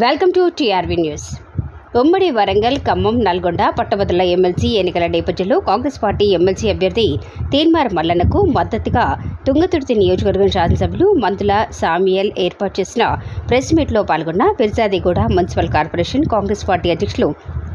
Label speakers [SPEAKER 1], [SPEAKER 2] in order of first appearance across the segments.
[SPEAKER 1] Welcome to TRV news. ఉమ్మడి వరంగల్, ఖమ్మం, నల్గొండ పట్టభద్రుల MLC ఎన్నికల నేపథ్యంలో కాంగ్రెస్ పార్టీ ఎమ్మెల్సీ అభ్యర్థి తీన్మార్ మల్లన్నకు మద్దతుగా తుంగతుర్తి నియోజకవర్గం శాసనసభ్యులు మంతుల సామ్యుయల్ ఏర్పాటు చేసిన ప్రెస్ మీట్లో పాల్గొన్న Peerzadiguda municipal corporation Congress party అధ్యక్షులు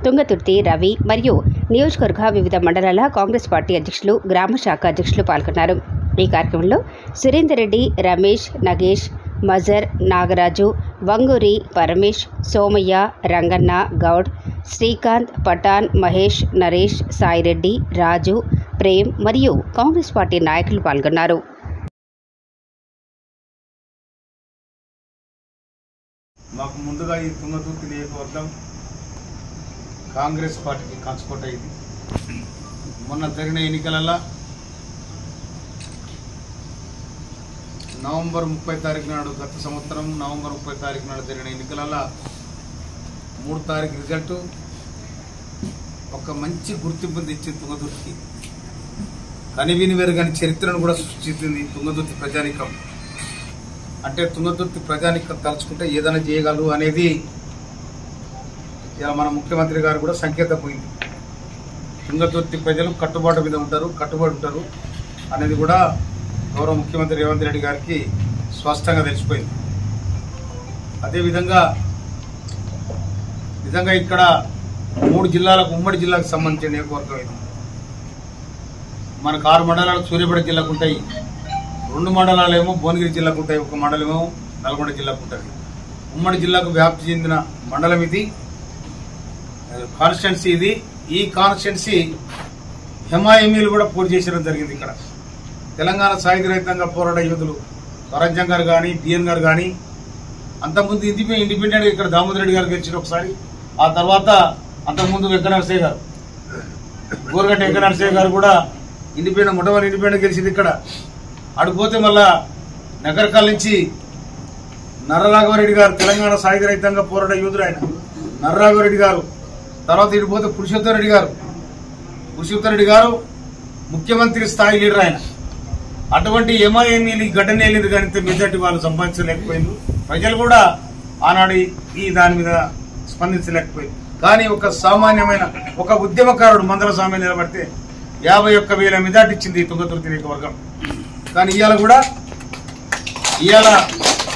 [SPEAKER 1] తుంగతుర్తి రవి మరియు నియోజకవర్గ వివిధ మండలాల కాంగ్రెస్ పార్టీ అధ్యక్షులు, గ్రామ శాఖ అధ్యక్షులు పాల్గొన్నారు. ఈ కార్యక్రమంలో సురేందర్ రెడ్డి, రమేష్, నగేష్, మజర్, నాగరాజు, వంగూరి, పరమేష్, సోమయ్య, రంగన్న, గౌడ్, శ్రీకాంత్, పఠాన్, మహేష్, నరేష్, సాయిరెడ్డి, రాజు, ప్రేమ్ మరియు కాంగ్రెస్ పార్టీ నాయకులు పాల్గొన్నారు.
[SPEAKER 2] మాకు ముందుగా ఈ తుంగతుర్తి నియోజకవర్గం కాంగ్రెస్ పార్టీకి కంచుకోట. ఇది మొన్న జరిగిన ఎన్నికలలో నవంబర్ 30 తారీఖు నాడు, గత సంవత్సరం నవంబర్ 30 తారీఖు నాడు జరిగిన ఎన్నికలలో 3 తారీఖు రిజల్టు ఒక మంచి గుర్తింపు తెచ్చింది తుంగతుర్తికి. కనివిని వెరుగని చరిత్రను కూడా సృష్టించింది తుంగతుర్తి ప్రజానీకం. అంటే తుంగతుర్తి ప్రజానీకం తలుచుకుంటే ఏదైనా చేయగలరు అనేది ఇలా మన ముఖ్యమంత్రి గారు కూడా సంకేతం పోయింది. తుంగతుర్తి ప్రజలు కట్టుబాటు మీద ఉంటారు అనేది కూడా గౌరవ ముఖ్యమంత్రి రేవంత్ రెడ్డి గారికి స్పష్టంగా తెలిసిపోయింది. అదేవిధంగా ఇక్కడ 3 జిల్లాలకు, ఉమ్మడి జిల్లాకు సంబంధించిన నియోజకవర్గం ఇది. మనకు 6 మండలాలు సూర్యాపేట జిల్లాకు ఉంటాయి, 2 మండలాలేమో భువనగిరి జిల్లాకు ఉంటాయి, 1 మండలమేమో నల్గొండ జిల్లాకు ఉంటుంది. ఉమ్మడి జిల్లాకు వ్యాప్తి చెందిన మండలం ఇది, కాన్స్టిట్యున్సీ ఇది. ఈ కాన్స్టిట్యున్సీ ఎంఐఎంఈలు కూడా పోటీ చేయడం జరిగింది. ఇక్కడ తెలంగాణ సాయుధ రైతాంగ పోరాట యోధులు స్వరాజ్యం గారు కానీ, బిఎన్ గారు కానీ, అంతకుముందు ఇండిపెండెంట్గా ఇక్కడ దామోదర్ రెడ్డి గారు గెలిచిన ఒకసారి, ఆ తర్వాత అంతకుముందు వెంకటనరసయ్య గారు, గోరగంట వెంకటనరసయ్య గారు కూడా మొట్టమొదటి ఇండిపెండెంట్ గెలిచింది ఇక్కడ. అడిపోతే మళ్ళా నగరకాల నుంచి నర్రరాఘవరెడ్డి గారు, తెలంగాణ సాయుధ రైతాంగ పోరాట యోధుడు ఆయన నర్రరాఘవరెడ్డి గారు. తర్వాత ఇడిపోతే పురుషోత్తమ రెడ్డి గారు ముఖ్యమంత్రి స్థాయి లీడర్ ఆయన. అటువంటి ఎంఐఎంఈలు గడ్డనే వెళ్ళేది కానీ మెజార్టీ వాళ్ళు సంపాదించలేకపోయింది. ప్రజలు కూడా ఆనాడు ఈ దాని మీద స్పందించలేకపోయింది. కానీ ఒక సామాన్యమైన ఒక ఉద్యమకారుడు మందల స్వామి నిలబడితే 51,000 మెజార్టీ ఇచ్చింది తుంగతుర్తి నియోజకవర్గం. కానీ ఇవాళ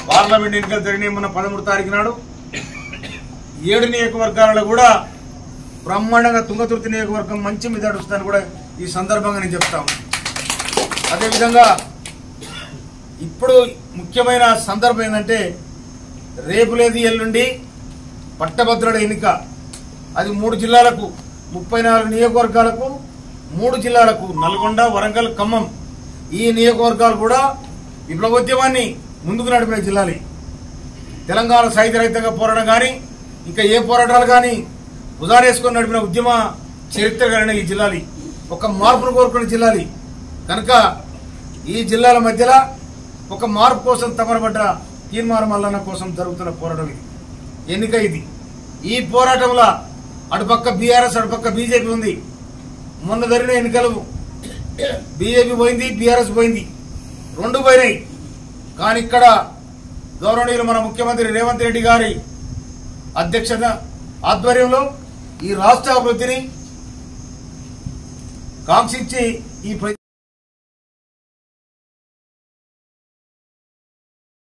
[SPEAKER 2] పార్లమెంట్ ఎన్నికలు జరిగినాయి. మొన్న 13 తారీఖు నాడు 7 నియోజకవర్గాలలో కూడా బ్రహ్మాండంగా తుంగతుర్తి నియోజకవర్గం మంచి మెజార్టీ వస్తుందని కూడా ఈ సందర్భంగా నేను చెప్తాను. అదేవిధంగా ఇప్పుడు ముఖ్యమైన సందర్భం ఏంటంటే, రేపు లేదు ఎల్లుండి పట్టభద్రుల ఎన్నిక. అది 3 జిల్లాలకు, 34 నియోజకవర్గాలకు, 3 జిల్లాలకు నల్గొండ, వరంగల్, ఖమ్మం. ఈ నియోజకవర్గాలు కూడా విప్లవోద్యమాన్ని ముందుకు నడిపిన జిల్లాలే. తెలంగాణ సాయుధ రైతాంగ పోరాటం కానీ, ఇంకా ఏ పోరాటాలు కానీ ఉదారేసుకొని నడిపిన ఉద్యమ చరిత్ర కలిగిన ఈ జిల్లాలు, ఒక మార్పును కోరుకునే జిల్లాలు. కనుక ఈ జిల్లాల మధ్యలో ఒక మార్పు కోసం తమరబడ్డ తీన్మార్ మల్లన్న కోసం జరుగుతున్న పోరాటం ఇది, ఎన్నిక ఇది. ఈ పోరాటంలో అటుపక్క బీఆర్ఎస్, అటుపక్క బీజేపీ ఉంది. మొన్న జరిగిన ఎన్నికలు బీజేపీ పోయింది, బీఆర్ఎస్ పోయింది, 2 పోయినాయి. కానీ ఇక్కడ గౌరవనీయులు మన ముఖ్యమంత్రి రేవంత్ రెడ్డి గారి అధ్యక్షత ఆధ్వర్యంలో ఈ రాష్ట్ర అభివృద్ధిని కాంక్షించి ఈ